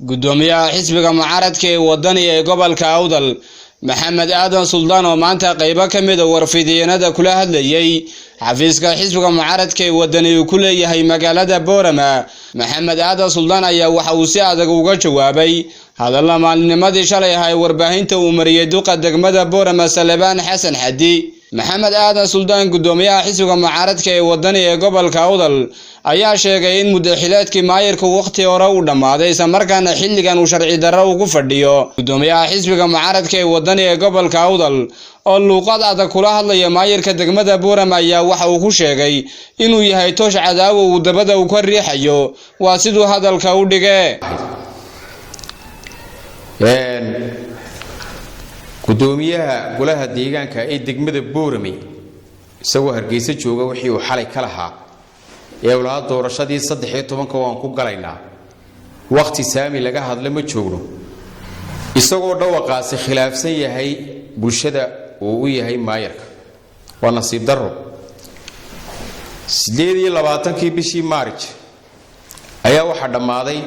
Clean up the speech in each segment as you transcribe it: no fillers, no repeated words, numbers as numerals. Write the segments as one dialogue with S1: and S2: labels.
S1: gudoomiyaha xisbiga mucaaradka ee wadaniga ee gobolka Awdal Maxamed Aadan Suldaan oo maanta qaybo kamid ah warfidiyeennada kula hadlayay xafiiska xisbiga mucaaradka ee wadaniga ku leeyahay magaalada Boorama. Maxamed Aadan Suldaan ayaa waxa uu si adag uga jawaabay hadalla maalinimadii shalay ahay warbaahinta uu mariyay duqa degmada Boorama Salebaan Xasan Xadi. Maxamed Aadan Suldaan gudoomiyaha xisbiga mucaaradka ee wadaniga ee gobolka Awdal ayaa sheegay in muddaxileedkii maayirka waqti hore uu dhamaaday isla markaana xilligan uu sharci darro ugu fadhiyo. Gudoomiyaha xisbiga mucaaradka ee wadaniga ee gobolka Awdal oo luuqad adag kula hadlaya maayirka degmada Boorama ayaa waxa uu ku sheegay inuu yahay toosh cadaawo uu dabada u ka riixayo, waa sidoo hadalka u dhigay.
S2: gudoomiyaha golaha deegaanka ee degmada Boorama isagoo Hargeysa jooga wixii uu xalay ka lahaa ee walaal doorashadii 13 waan ku galaynaa waqti saami laga hadla ma joogno isagoo dhawaqaasi khilaafsan yahay bulshada oo uu yahay maayirka waa nasiib darro 28 bishii Maarch ayaa waxa dhamaaday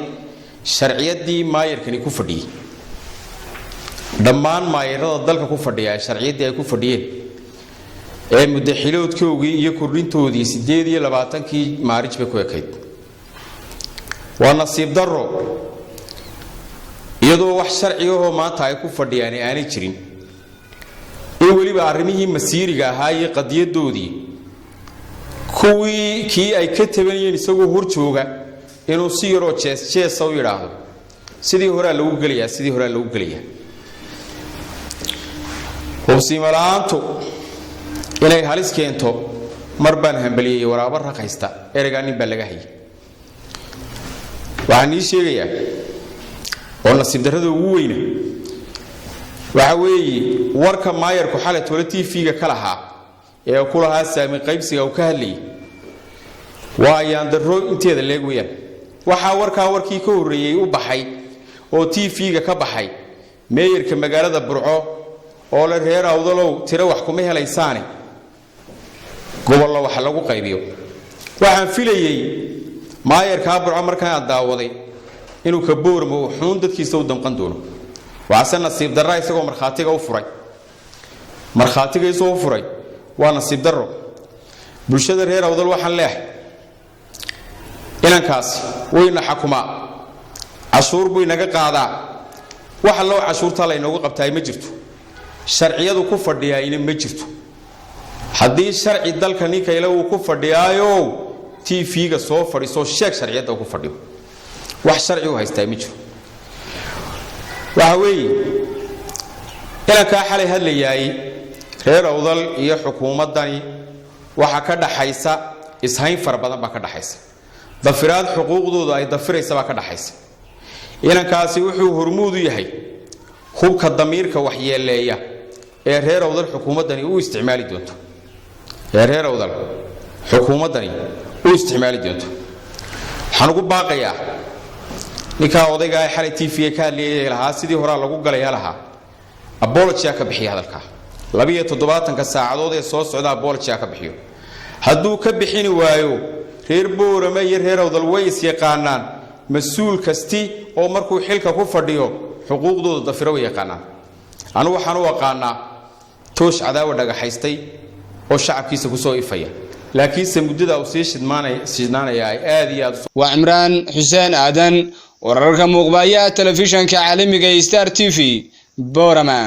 S2: sharciyadii maayirkani ku fadhiyay dhammaan maayirada dalka ku fadhiya sharciyadii ay ku fadhiyeen ee muddaxileedkoodii iyo kordhintoodii 28 Maarch bay ku ekayd waa nasiib darro iyadoo wax sharci ah oo maanta ay ku fadhiyaan aanay jirin in waliba arrimihii masiiriga ahaa iyo qadiyadoodii kii ay ka tabanayeen isagoo hor jooga inuu si yaro jees u yiraahdo sidii hore lagu galiyaa hubsiimalaantu inay halis keento marbaan hambaliyay waraabo raqaysta ereygan baa laga hayay waxaan ii sheegayaa oo nasiib darrada ugu weyn waxa weeye warka maayirku xalay toole TV-ga ka lahaa ee ku lahaa saami qaybsiga uu ka hadlayay waa yaan darro inteeda leegayaan waxa warkii ka horeeyay u baxay oo TV-ga ka baxay maayirka magaalada Burco oo la reer Awdalow tiro wax kuma helaysaane gobollo wax lagu qaybiyo waxaan filayay maayirka Burco markaan daawaday inuu ka Boorama xun dadkiisa u damqan doono waxa nasiib darro isagoo marxaatiga u furay waa nasiib darro bulshada reer Awdal waxaan leeyahay inankaas wayna xukuma cashuur buu inaga qaadaa waxa loo cashuurta la inoogu qabtay ma jirto sharciyadu ku fadhiyayna ma jirto haddii sharci dalka ninka ila uu ku fadhiyaayo TV-ga soo fadhiiso sheeg sharciyada uu ku fadhiyo wax sharci u haystaa ma jiro waxa weeye ka xalay hadlayay reer Awdal iyo xukuumadani waxa ka dhaxaysa ishayn far badan baa ka dhaxaysa dafiraad xuquuqdooda ay dafiraysa baa ka dhaxaysa kaasi wuxuu hormuud u yahay hubka damiirka waxyeeleeya ee reer Awdal xukuumadani u isticmaali doonto waxaan ugu baaqayaa ninka odayga ay xalay TV-ga ka hadlayay lahaa sidii hore lagu galaya lahaa apology ka bixiyo hadalka 27 saacadood ee soo socda apology ka bixiyo hadduu ka bixin waayo reer Boorama iyo reer Awdal way is yaqaanaan mas'uul kasti oo markuu xilka ku fadhiyo xuquuqdooda dafiro way yaqaanaan anu waxaan u aqaanaa toosh cadaawo dhagaxaystay oo shacabkiisa ku soo ifaya laakiin muddada uu sii shidmaanaya ay aad iyo aad
S1: waa Imraan Xuseen Aadan wararka muuqbaaya telefishanka caalamiga Star TV Boorama.